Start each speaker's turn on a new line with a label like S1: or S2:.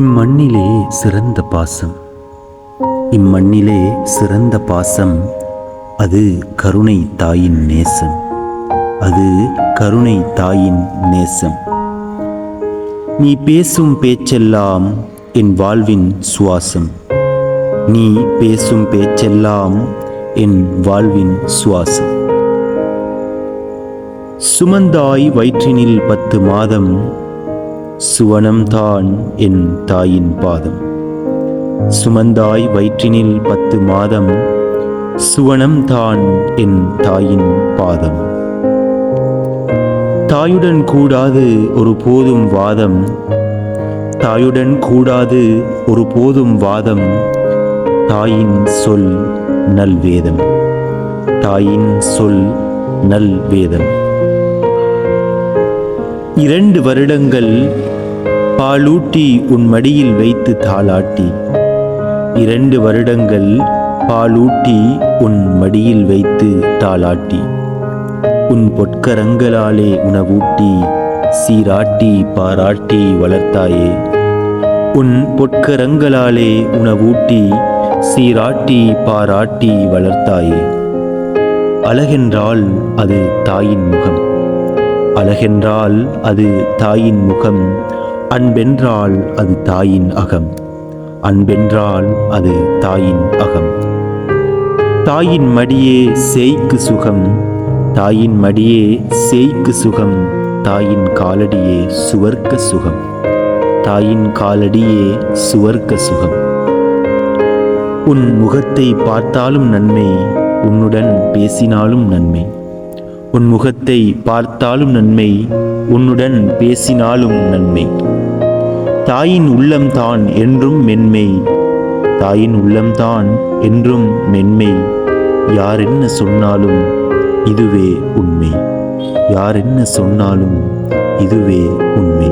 S1: இம்மண்ணிலே சிறந்த பாசம், இம்மண்ணிலே சிறந்த பாசம், அது கருணை தாயின் நேசம், அது கருணை தாயின் நேசம். நீ பேசும் பேச்செல்லாம் என் வாழ்வின் சுவாசம், நீ பேசும் பேச்செல்லாம் என் வாழ்வின் சுவாசம். சுமந்தாய் வயிற்றினில் 10 மாதம், சுவனம்தான் என் தாயின் பாதம். சுமந்தாய் வயிற்றினில் 10 மாதம், சுவனம்தான் என் தாயின் பாதம். தாயுடன் கூடாது ஒரு போதும் வாதம், தாயுடன் கூடாது ஒரு போதும் வாதம், தாயின் சொல் நல்வேதம், தாயின் சொல் நல்வேதம். 2 வருடங்கள் பாலூட்டி உன் மடியில் வைத்து தாளாட்டி, 2 வருடங்கள் பாலூட்டி உன் மடியில் வைத்து தாளாட்டி, உன் பொற்கரங்களாலே உணவூட்டி சீராட்டி பாராட்டி வளர்த்தாயே, உன் பொற்கரங்களாலே உணவூட்டி சீராட்டி பாராட்டி வளர்த்தாயே. அழகென்றால் அது தாயின் முகம், அழகென்றால் அது தாயின் முகம், அன்பென்றால் அது தாயின் அகம், அன்பென்றால் அது தாயின் அகம். தாயின் மடியே சேய்க்கு சுகம், தாயின் மடியே சேய்க்கு சுகம், தாயின் காலடியே சுவர்க்க சுகம், தாயின் காலடியே சுவர்க்க சுகம். உன் முகத்தை பார்த்தாலும் நன்மை, உன்னுடன் பேசினாலும் நன்மை, உன் முகத்தை பார்த்தாலும் நன்மை, உன்னுடன் பேசினாலும் நன்மை. தாயின் உள்ளம்தான் என்றும் மென்மை, தாயின் உள்ளம்தான் என்றும் மென்மை. யார் என்ன சொன்னாலும் இதுவே உண்மை, யார் என்ன சொன்னாலும் இதுவே உண்மை.